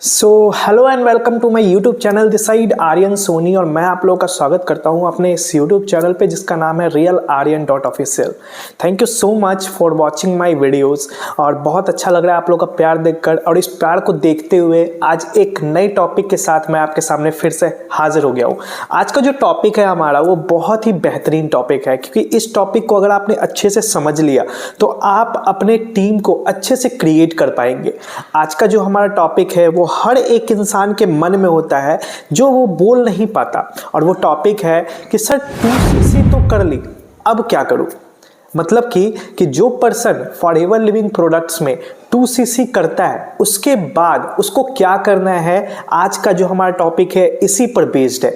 Hello and welcome to my YouTube channel this side Aryan Soni. और मैं आप लोगों का स्वागत करता हूं अपने इस यूट्यूब चैनल पे जिसका नाम है real Aryan .official. Thank you so much for watching my videos. और बहुत अच्छा लग रहा है आप लोगों का प्यार देखकर, और इस प्यार को देखते हुए आज एक नए टॉपिक के साथ मैं आपके सामने फिर से हाजिर हो गया हूँ। आज का जो टॉपिक है हमारा वो बहुत ही बेहतरीन टॉपिक है, क्योंकि इस टॉपिक को अगर आपने अच्छे से समझ लिया तो आप अपने टीम को अच्छे से क्रिएट कर पाएंगे। आज का जो हमारा टॉपिक है वो हर एक इंसान के मन में होता है जो वो बोल नहीं पाता, और वो टॉपिक है कि सर 2cc तो कर ली, अब क्या करूं। मतलब कि जो पर्सन फॉरएवर लिविंग प्रोडक्ट्स में 2cc करता है उसके बाद उसको क्या करना है, आज का जो हमारा टॉपिक है इसी पर बेस्ड है।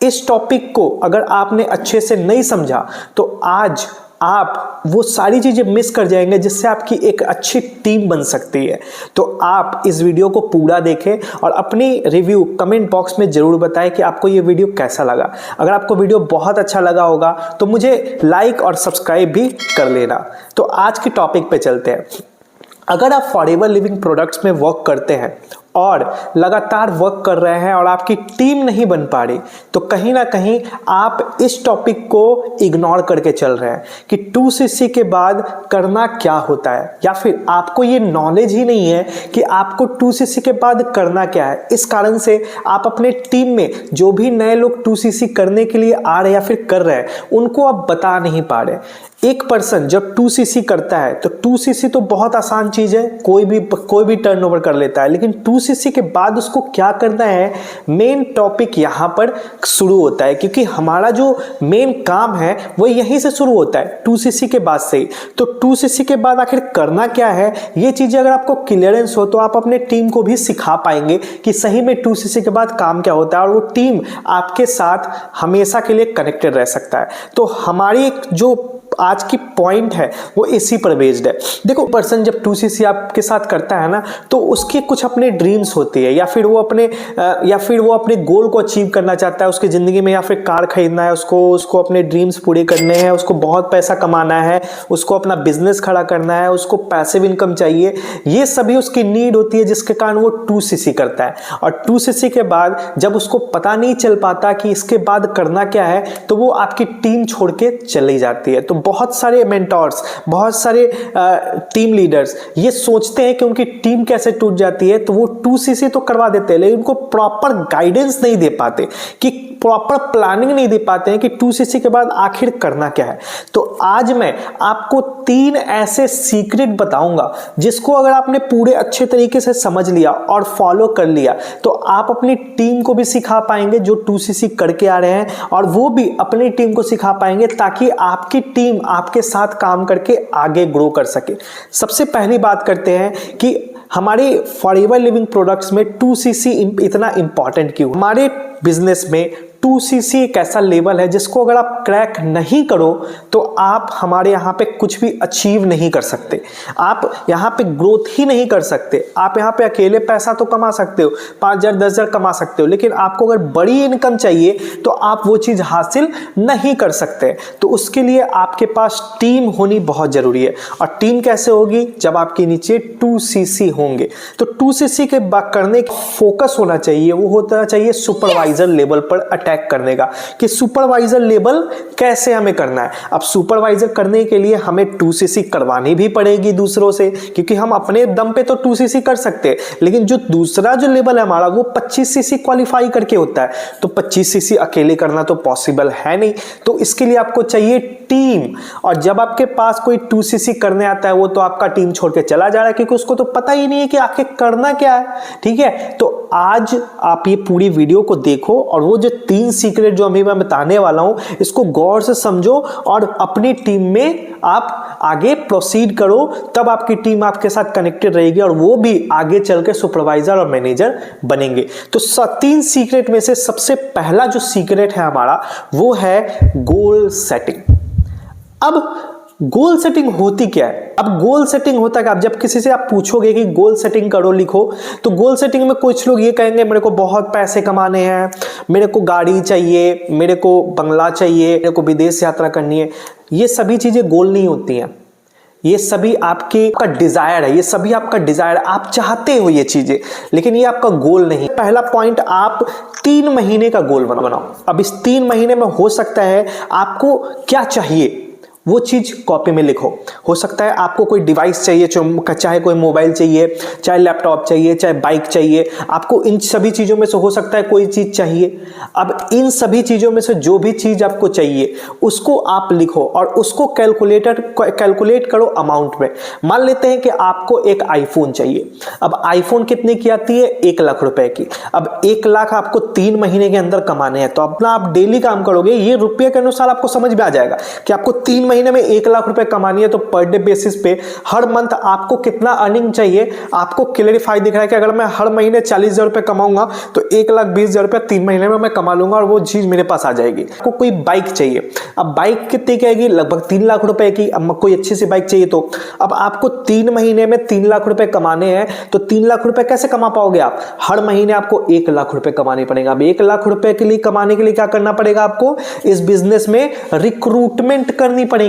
इस टॉपिक को अगर आपने अच्छे से नहीं समझा तो आज आप वो सारी चीजें मिस कर जाएंगे जिससे आपकी एक अच्छी टीम बन सकती है। तो आप इस वीडियो को पूरा देखें और अपनी रिव्यू कमेंट बॉक्स में जरूर बताएं कि आपको ये वीडियो कैसा लगा। अगर आपको वीडियो बहुत अच्छा लगा होगा तो मुझे लाइक और सब्सक्राइब भी कर लेना। तो आज के टॉपिक पे चलते हैं। अगर आप फॉरएवर लिविंग प्रोडक्ट्स में वर्क करते हैं और लगातार वर्क कर रहे हैं और आपकी टीम नहीं बन पा रही, तो कहीं ना कहीं आप इस टॉपिक को इग्नोर करके चल रहे हैं कि 2cc के बाद करना क्या होता है, या फिर आपको ये नॉलेज ही नहीं है कि आपको 2cc के बाद करना क्या है। इस कारण से आप अपने टीम में जो भी नए लोग 2cc करने के लिए आ रहे हैं या फिर कर रहे हैं उनको आप बता नहीं पा रहे। एक पर्सन जब 2cc करता है तो 2cc तो बहुत आसान चीज है, कोई भी टर्नओवर कर लेता है, लेकिन 2cc के बाद उसको क्या करना है, मेन टॉपिक यहां पर शुरू होता है। क्योंकि हमारा जो मेन काम है वो यहीं से शुरू होता है 2cc के बाद से ही। तो 2cc के बाद आखिर करना क्या है, ये चीजें अगर आपको क्लियरेंस हो तो आप अपने टीम को भी सिखा पाएंगे कि सही में 2cc के बाद काम क्या होता है, और वो टीम आपके साथ हमेशा के लिए कनेक्टेड रह सकता है। तो हमारी एक जो आज की पॉइंट है वो इसी पर बेस्ड है। देखो, पर्सन जब 2cc आपके साथ करता है ना तो उसकी कुछ अपने ड्रीम्स होती है, या फिर वो अपने गोल को अचीव करना चाहता है उसकी जिंदगी में, या फिर कार खरीदना है उसको अपने ड्रीम्स पूरे करने हैं, उसको बहुत पैसा कमाना है, उसको अपना बिजनेस खड़ा करना है, उसको पैसिव इनकम चाहिए। ये सभी उसकी नीड होती है जिसके कारण वो 2cc करता है। और 2cc के बाद जब उसको पता नहीं चल पाता कि इसके बाद करना क्या है तो वो आपकी टीम छोड़ के चली जाती है। तो बहुत सारे मेंटोर्स, बहुत सारे टीम लीडर्स ये सोचते हैं कि उनकी टीम कैसे टूट जाती है, तो वो 2cc तो करवा देते हैं लेकिन उनको प्रॉपर गाइडेंस नहीं दे पाते, कि प्रॉपर प्लानिंग नहीं दे पाते हैं कि 2cc के बाद आखिर करना क्या है। तो आज मैं आपको 3 ऐसे सीक्रेट बताऊंगा जिसको अगर आपने पूरे अच्छे तरीके से समझ लिया और फॉलो कर लिया तो आप अपनी टीम को भी सिखा पाएंगे जो 2cc करके आ रहे हैं, और वो भी अपनी टीम को सिखा पाएंगे ताकि आपकी टीम आपके साथ काम करके आगे ग्रो कर सके। सबसे पहली बात करते हैं कि हमारे फॉरएवर लिविंग प्रोडक्ट्स में 2cc इतना इंपॉर्टेंट क्यों। हमारे बिजनेस में 2cc एक ऐसा लेवल है जिसको अगर आप क्रैक नहीं करो तो आप हमारे यहाँ पे कुछ भी अचीव नहीं कर सकते, आप यहाँ पे ग्रोथ ही नहीं कर सकते। आप यहाँ पे अकेले पैसा तो कमा सकते हो, 5,000 10,000 कमा सकते हो, लेकिन आपको अगर बड़ी इनकम चाहिए तो आप वो चीज़ हासिल नहीं कर सकते। तो उसके लिए आपके पास टीम होनी बहुत ज़रूरी है। और टीम कैसे होगी, जब आपके नीचे 2cc होंगे। तो 2cc के करने का फोकस होना चाहिए, वो होता चाहिए सुपरवाइजर लेवल पर अटैक करने का, कि सुपरवाइजर लेवल कैसे हमें करना है। अब सुपरवाइजर करने के लिए हमें 2cc करवानी भी पड़ेगी दूसरों से, क्योंकि हम अपने दम पे तो 2cc कर सकते हैं, लेकिन जो दूसरा जो लेवल है हमारा वो 25cc क्वालिफाई करके होता है। तो 25cc अकेले करना तो पॉसिबल है नहीं, तो इसके लिए आपको चाहिए टीम। और जब आपके पास कोई 2cc करने आता है वो तो आपका टीम छोड़ के चला जा रहा है, क्योंकि उसको तो पता ही नहीं है कि आखिर करना क्या है। ठीक है, तो आज आप ये पूरी वीडियो को देखो और वो जो 3 सीक्रेट जो अभी मैं बताने वाला हूं इसको गौर से समझो और अपनी टीम में आप आगे प्रोसीड करो, तब आपकी टीम आपके साथ कनेक्टेड रहेगी और वो भी आगे चल के सुपरवाइजर और मैनेजर बनेंगे। तो 3 सीक्रेट में से सबसे पहला जो सीक्रेट है हमारा वो है गोल सेटिंग। अब गोल सेटिंग होती क्या है? अब गोल सेटिंग होता है कि आप जब किसी से आप पूछोगे कि गोल सेटिंग करो लिखो, तो गोल सेटिंग में कुछ लोग ये कहेंगे मेरे को बहुत पैसे कमाने हैं, मेरे को गाड़ी चाहिए, मेरे को बंगला चाहिए, मेरे को विदेश यात्रा करनी है। ये सभी चीजें गोल नहीं होती हैं। ये सभी आपका डिजायर है, ये सभी आपका डिजायर, आप चाहते हो ये चीजें, लेकिन ये आपका गोल नहीं। पहला पॉइंट, आप 3 महीने का गोल बनाओ। अब इस 3 महीने में हो सकता है आपको क्या चाहिए वो चीज कॉपी में लिखो। हो सकता है आपको कोई डिवाइस चाहिए, चाहे कोई मोबाइल चाहिए, चाहे लैपटॉप चाहिए, चाहे बाइक चाहिए, आपको इन सभी चीजों में से हो सकता है कोई चीज चाहिए। अब इन सभी चीजों में से जो भी चीज आपको चाहिए उसको आप लिखो और उसको कैलकुलेट करो अमाउंट में। मान लेते हैं कि आपको एक आईफोन चाहिए। अब आईफोन कितने की आती है? 1 लाख रुपए की। अब 1 लाख आपको 3 महीने के अंदर कमाने हैं, तो अपना आप डेली काम करोगे, ये रुपये के अनुसार आपको समझ में आ जाएगा कि आपको 3 महीने में 1 लाख रुपए कमानी है। तो पर डे बेसिस पे हर मंथ आपको कितना अर्निंग चाहिए, आपको क्लियरिफाई दिख रहा है कि अगर मैं हर महीने 40,000 रुपए कमाऊंगा तो 1,20,000 रुपए 3 महीने में मैं कमा लूंगा और वो चीज मेरे पास आ जाएगी। आपको कोई बाइक चाहिए, अब बाइक कितनी की आएगी? लगभग 3 लाख रुपए की। अब कोई अच्छी सी बाइक चाहिए, तो अब आपको 3 महीने में 3 लाख रुपए कमाने हैं। तो 3 लाख रुपए कैसे कमा पाओगे आप? हर महीने आपको 1 लाख रुपए कमाने पड़ेगा। अब 1 लाख रुपए के लिए कमाने के लिए क्या करना पड़ेगा आपको? इस बिजनेस में रिक्रूटमेंट करनी पड़ेगी।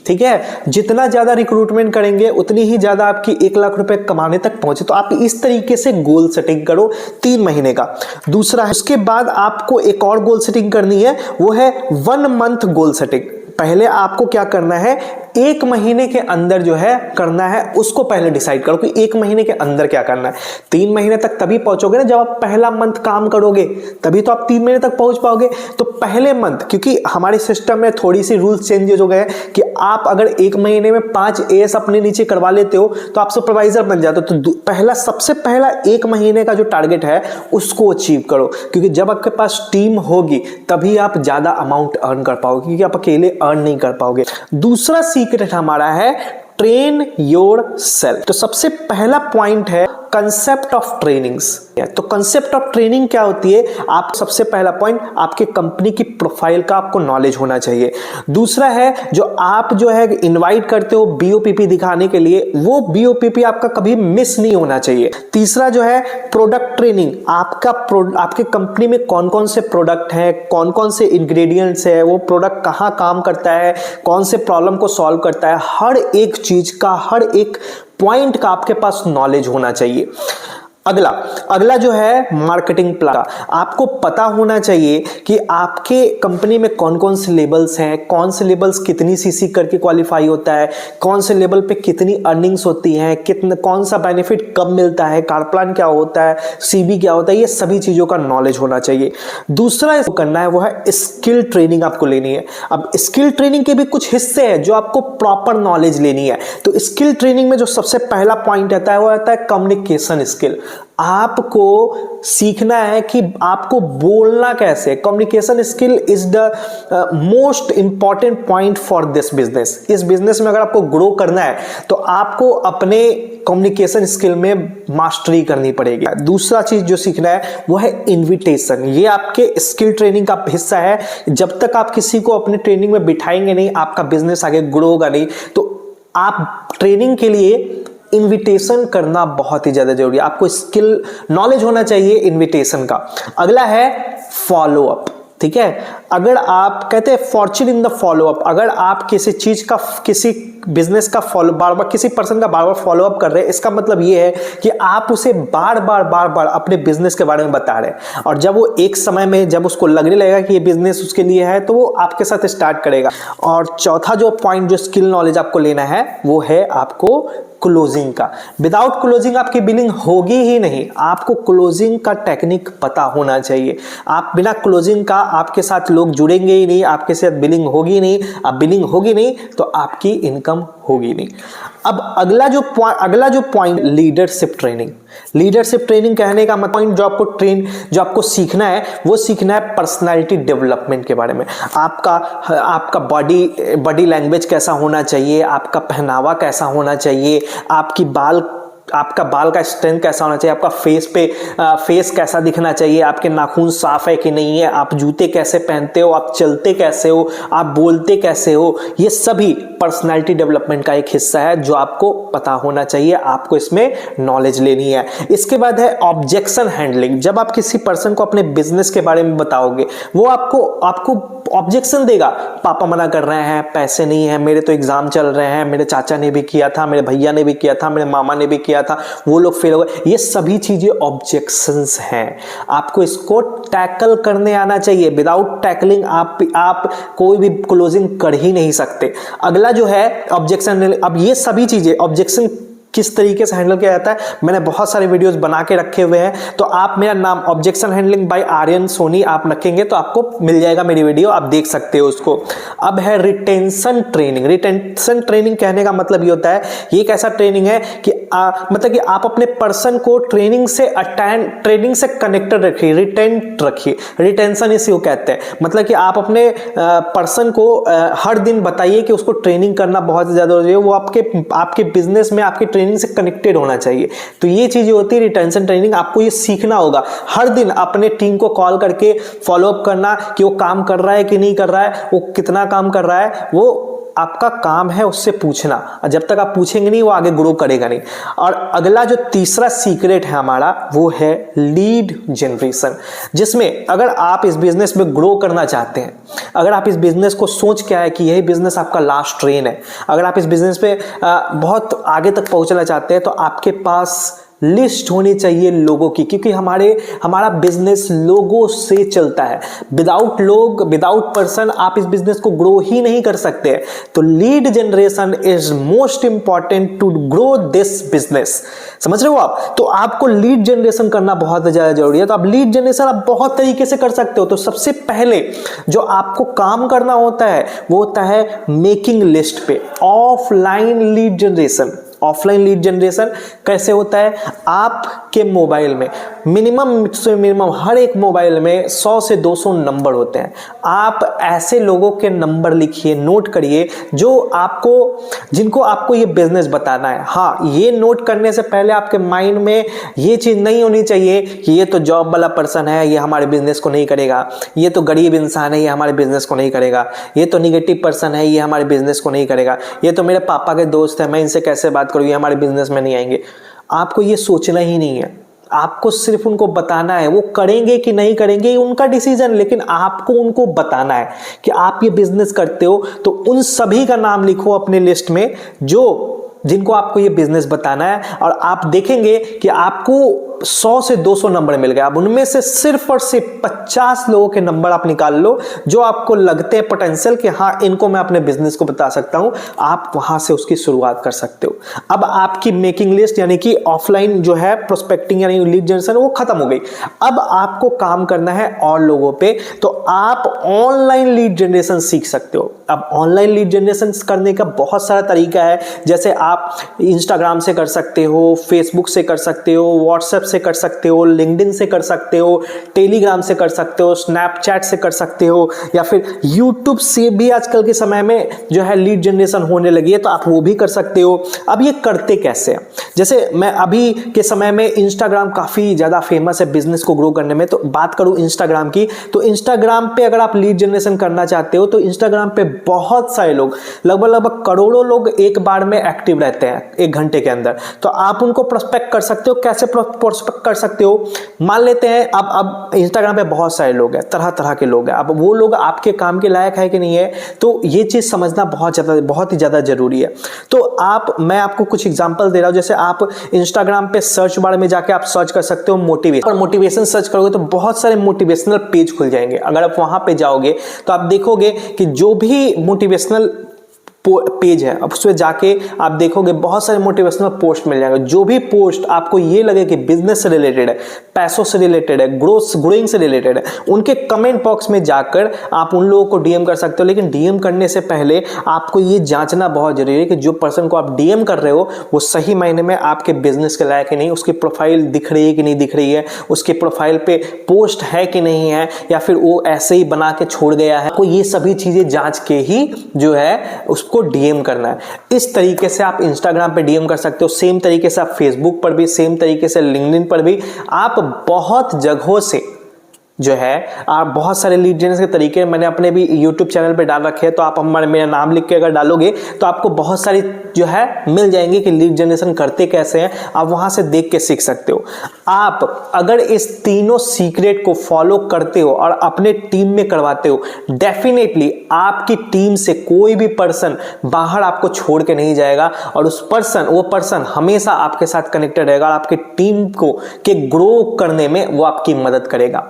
ठीक है, जितना ज्यादा रिक्रूटमेंट करेंगे उतनी ही ज्यादा आपकी 1 लाख रुपए कमाने तक पहुंचे। तो आप इस तरीके से गोल सेटिंग करो 3 महीने का। दूसरा है, उसके बाद आपको एक और गोल सेटिंग करनी है, वो है 1 मंथ गोल सेटिंग। पहले आपको क्या करना है, 1 महीने के अंदर जो है करना है, उसको पहले डिसाइड करो कि 1 महीने के अंदर क्या करना है। 3 महीने तक तभी पहुंचोगे ना जब आप पहला मंथ काम करोगे, तभी तो आप 3 महीने तक पहुंच पाओगे। तो पहले मंथ, क्योंकि हमारे सिस्टम में थोड़ी सी रूल्स चेंजेस हो गए कि आप अगर 1 महीने में 5 एएस अपने नीचे करवा लेते हो तो आप सुपरवाइजर बन जाते हो। तो सबसे पहला 1 महीने का जो टारगेट है उसको अचीव करो, क्योंकि जब आपके पास टीम होगी तभी आप ज्यादा अमाउंट अर्न कर पाओगे, क्योंकि आप अकेले अर्न नहीं कर पाओगे। दूसरा सीक्रेट हमारा है ट्रेन योर सेल्फ। तो सबसे पहला पॉइंट है कंसेप्ट ऑफ ट्रेनिंग्स। तो कंसेप्ट ऑफ ट्रेनिंग क्या होती है? आप सबसे पहला पॉइंट, आपके कंपनी की प्रोफाइल का आपको नॉलेज होना चाहिए। दूसरा है, जो आप जो है इनवाइट करते हो बीओपीपी दिखाने के लिए, वो बीओपीपी आपका कभी मिस नहीं होना चाहिए। तीसरा जो है प्रोडक्ट ट्रेनिंग। आपके कंपनी में कौन कौन से प्रोडक्ट हैं, कौन कौन से इंग्रेडिएंट्स है, वो प्रोडक्ट कहां काम करता है, कौन से प्रॉब्लम को सॉल्व करता है, हर एक चीज का, हर एक पॉइंट का आपके पास नॉलेज होना चाहिए। अगला जो है मार्केटिंग प्लान। आपको पता होना चाहिए कि आपके कंपनी में कौन कौन से लेबल्स हैं, कौन से लेबल्स कितनी सीसी करके क्वालिफाई होता है, कौन से लेबल पे कितनी अर्निंग्स होती हैं, कौन सा बेनिफिट कब मिलता है, कार प्लान क्या होता है, सीबी क्या होता है, ये सभी चीजों का नॉलेज होना चाहिए। दूसरा करना है वो है स्किल ट्रेनिंग आपको लेनी है। अब स्किल ट्रेनिंग के भी कुछ हिस्से हैं जो आपको प्रॉपर नॉलेज लेनी है। तो स्किल ट्रेनिंग में जो सबसे पहला पॉइंट आता है वो आता है कम्युनिकेशन स्किल। आपको सीखना है कि आपको बोलना कैसे। Communication skill is the most important point for this business. इस बिजनेस में अगर आपको ग्रो करना है तो आपको अपने कम्युनिकेशन स्किल में मास्टरी करनी पड़ेगी। दूसरा चीज जो सीखना है वो है इनविटेशन। ये आपके स्किल ट्रेनिंग का हिस्सा है। जब तक आप किसी को अपने ट्रेनिंग में बिठाएंगे नहीं, आपका बिजनेस आगे ग्रो होगा नहीं। तो आप ट्रेनिंग के लिए इनविटेशन करना बहुत ही ज्यादा जरूरी है। आपको स्किल नॉलेज होना चाहिए इनविटेशन का। अगला है फॉलो अप। ठीक है, अगर आप कहते हैं Fortune in the follow up, अगर आप किसी चीज का, किसी बिजनेस का बार बार किसी पर्सन का बार बार फॉलो अप कर रहे हैं, इसका मतलब ये है कि आप उसे बार बार अपने बिजनेस के बारे में बता रहे हैं। और जब वो एक समय में जब उसको लगने लगेगा कि ये बिजनेस उसके लिए है तो वो आपके साथ स्टार्ट करेगा। और चौथा जो पॉइंट, जो स्किल नॉलेज आपको लेना है वो है आपको क्लोजिंग का। विदाउट क्लोजिंग आपकी बिलिंग होगी ही नहीं। आपको क्लोजिंग का टेक्निक पता होना चाहिए। आप बिना क्लोजिंग का आपके साथ लोग जुड़ेंगे ही नहीं, आपके साथ बिलिंग होगी नहीं। अब बिलिंग होगी नहीं तो आपकी इनकम होगी नहीं। अब अगला जो point leadership training. Leadership training कहने का मतलब जो आपको सीखना है वो सीखना है पर्सनालिटी डेवलपमेंट के बारे में। आपका बॉडी लैंग्वेज कैसा होना चाहिए, आपका पहनावा कैसा होना चाहिए, आपकी बाल आपका बाल का स्ट्रेंथ कैसा होना चाहिए, आपका फेस कैसा दिखना चाहिए, आपके नाखून साफ है कि नहीं है, आप जूते कैसे पहनते हो, आप चलते कैसे हो, आप बोलते कैसे हो, ये सभी पर्सनालिटी डेवलपमेंट का एक हिस्सा है जो आपको पता होना चाहिए, आपको इसमें नॉलेज लेनी है। इसके बाद है ऑब्जेक्शन हैंडलिंग। जब आप किसी पर्सन को अपने बिजनेस के बारे में बताओगे, वो आपको ऑब्जेक्शन देगा, पापा मना कर रहे हैं, पैसे नहीं है, मेरे तो एग्जाम चल रहे हैं, मेरे चाचा ने भी किया था, मेरे भैया ने भी किया था, मेरे मामा ने भी किया था, वो लोग फेल हो गए। ये सभी चीजें ऑब्जेक्शंस हैं, आपको इसको टैकल करने आना चाहिए। विदाउट टैकलिंग आप कोई भी क्लोजिंग कर ही नहीं सकते। अगला जो है ऑब्जेक्शन। अब ये सभी चीजें ऑब्जेक्शन किस तरीके से हैंडल किया जाता है, मैंने बहुत सारे वीडियोस बना के रखे हुए हैं, तो आप मेरा नाम objection handling by Aryan Soni आप रखेंगे तो आपको मिल जाएगा मेरी वीडियो, आप देख सकते हो उसको। अब है रिटेंशन ट्रेनिंग। रिटेंशन ट्रेनिंग कहने का मतलब ये होता है, ये एक ऐसा ट्रेनिंग है कि मतलब कि आप अपने पर्सन को ट्रेनिंग से कनेक्टेड रखिए, रिटेंट रखिए। रिटेंशन इसी को कहते हैं, मतलब कि आप अपने पर्सन को हर दिन बताइए कि उसको ट्रेनिंग करना बहुत ज्यादा जरूरी है, वो आपके बिजनेस में आपकी ट्रेनिंग से कनेक्टेड होना चाहिए। तो ये चीजें होती है रिटेंशन ट्रेनिंग। आपको ये सीखना होगा, हर दिन अपने टीम को कॉल करके फॉलो अप करना कि वो काम कर रहा है कि नहीं कर रहा है, वो कितना काम कर रहा है, वो आपका काम है उससे पूछना। जब तक आप पूछेंगे नहीं वो आगे ग्रो करेगा नहीं। और अगला जो तीसरा सीक्रेट है हमारा, वो है लीड जनरेशन, जिसमें अगर आप इस बिजनेस में ग्रो करना चाहते हैं, अगर आप इस बिजनेस को सोच के आए कि यही बिजनेस आपका लास्ट ट्रेन है, अगर आप इस बिजनेस पे बहुत आगे तक पहुंचना चाहते हैं, तो आपके पास लिस्ट होनी चाहिए लोगों की, क्योंकि हमारा बिजनेस लोगों से चलता है। विदाउट पर्सन आप इस बिजनेस को ग्रो ही नहीं कर सकते। तो lead generation is most important to grow this business. समझ रहे हो आप? तो आपको लीड जनरेशन करना बहुत ज्यादा जरूरी है। तो आप लीड जनरेशन आप बहुत तरीके से कर सकते हो। तो सबसे पहले जो आपको काम करना होता है वो होता है मेकिंग लिस्ट पे, offline lead generation. Offline lead generation कैसे होता है? आपके मोबाइल में मिनिमम से मिनिमम हर एक मोबाइल में 100 से 200 नंबर होते हैं। आप ऐसे लोगों के नंबर लिखिए, नोट करिए जिनको आपको ये बिजनेस बताना है। हाँ, ये नोट करने से पहले आपके माइंड में ये चीज नहीं होनी चाहिए कि ये तो जॉब वाला पर्सन है, ये हमारे बिजनेस को नहीं करेगा, ये तो गरीब इंसान है, ये हमारे बिजनेस को नहीं करेगा, ये तो निगेटिव पर्सन है, ये हमारे बिजनेस को नहीं करेगा, ये तो मेरे पापा के दोस्त है, मैं इनसे कैसे बात करूँ, ये हमारे बिजनेस में नहीं आएंगे। आपको ये सोचना ही नहीं है, आपको सिर्फ उनको बताना है। वो करेंगे कि नहीं करेंगे ये उनका डिसीजन, लेकिन आपको उनको बताना है कि आप ये बिजनेस करते हो। तो उन सभी का नाम लिखो अपने लिस्ट में जिनको आपको ये बिजनेस बताना है, और आप देखेंगे कि आपको 100 से 200 नंबर मिल गए। अब उनमें से सिर्फ और सिर्फ 50 लोगों के नंबर आप निकाल लो जो आपको लगते हैं पोटेंशियल कि हाँ इनको मैं अपने बिजनेस को बता सकता हूं। आप वहां से उसकी शुरुआत कर सकते हो। अब आपकी मेकिंग लिस्ट यानी कि ऑफलाइन जो है प्रोस्पेक्टिंग यानी लीड जनरेशन वो खत्म हो गई। अब आपको काम करना है और लोगों पे, तो आप ऑनलाइन लीड जनरेशन सीख सकते हो। अब ऑनलाइन लीड जनरेशन करने का बहुत सारा तरीका है, जैसे आप इंस्टाग्राम से कर सकते हो, फेसबुक से कर सकते हो, व्हाट्सएप से कर सकते हो, लिंक्डइन से कर सकते हो, टेलीग्राम से कर सकते हो, स्नैपचैट से कर सकते हो, या फिर यूट्यूब से भी आजकल के समय में जो है लीड जनरेशन होने लगी है, तो आप वो भी कर सकते हो। अब ये करते कैसे हैं? जैसे मैं अभी के समय में इंस्टाग्राम काफी ज्यादा फेमस है बिजनेस को ग्रो करने में, तो बात करूं इंस्टाग्राम की, तो इंस्टाग्राम पे अगर आप लीड जनरेशन करना चाहते हो तो इंस्टाग्राम पे बहुत सारे लोग, लगभग करोड़ों लोग एक बार में एक्टिव रहते हैं 1 घंटे के अंदर। तो आप उनको प्रोस्पेक्ट कर सकते हो। कैसे प्रोस्पेक्ट कर सकते हो? मान लेते हैं अब इंस्टाग्राम पे बहुत सारे लोग हैं, तरह तरह के लोग हैं। अब वो लोग आपके काम के लायक है कि नहीं है, तो ये चीज समझना बहुत ही ज्यादा जरूरी है। तो मैं आपको कुछ एग्जांपल दे रहा हूं। जैसे आप इंस्टाग्राम पे सर्च बार में जाके आप सर्च कर सकते हो मोटिवेशन, और मोटिवेशन सर्च करोगे तो बहुत सारे मोटिवेशनल पेज खुल जाएंगे। अगर आप वहां पे जाओगे तो आप देखोगे कि जो भी मोटिवेशनल पेज है, अब उसमें जाके आप देखोगे बहुत सारे मोटिवेशनल पोस्ट मिल जाएंगे। जो भी पोस्ट आपको ये लगे कि बिजनेस से रिलेटेड है, पैसों से रिलेटेड है, ग्रोइंग से रिलेटेड है, उनके कमेंट बॉक्स में जाकर आप उन लोगों को डीएम कर सकते हो। लेकिन डीएम करने से पहले आपको ये जांचना बहुत जरूरी है कि जो पर्सन को आप डीएम कर रहे हो वो सही मायने में आपके बिजनेस के लायक है नहीं, उसकी प्रोफाइल दिख रही है कि नहीं दिख रही है, उसके प्रोफाइल पे पोस्ट है कि नहीं है, या फिर वो ऐसे ही बना के छोड़ गया है। तो ये सभी चीजें जांच के ही जो है उसको उसको डीएम करना है। इस तरीके से आप इंस्टाग्राम पे डीएम कर सकते हो, सेम तरीके से आप फेसबुक पर भी, सेम तरीके से लिंक्डइन पर भी। आप बहुत जगहों से जो है आप बहुत सारे लीड जनरेशन के तरीके मैंने अपने भी यूट्यूब चैनल पे डाल रखे हैं, तो आप हमारे मेरा नाम लिख के अगर डालोगे तो आपको बहुत सारी जो है मिल जाएंगी कि लीड जनरेशन करते कैसे हैं, आप वहां से देख के सीख सकते हो। आप अगर इस तीनों सीक्रेट को फॉलो करते हो और अपने टीम में करवाते हो, डेफिनेटली आपकी टीम से कोई भी पर्सन बाहर आपको छोड़ के नहीं जाएगा और वो पर्सन हमेशा आपके साथ कनेक्टेड रहेगा और आपकी टीम को के ग्रो करने में वो आपकी मदद करेगा।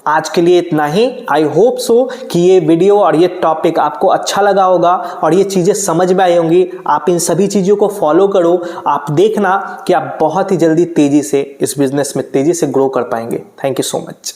आज के लिए इतना ही। आई होप सो कि ये वीडियो और ये टॉपिक आपको अच्छा लगा होगा और ये चीजें समझ में आई होंगी। आप इन सभी चीजों को फॉलो करो, आप देखना कि आप बहुत ही जल्दी तेजी से इस बिजनेस में तेजी से ग्रो कर पाएंगे। Thank you so much.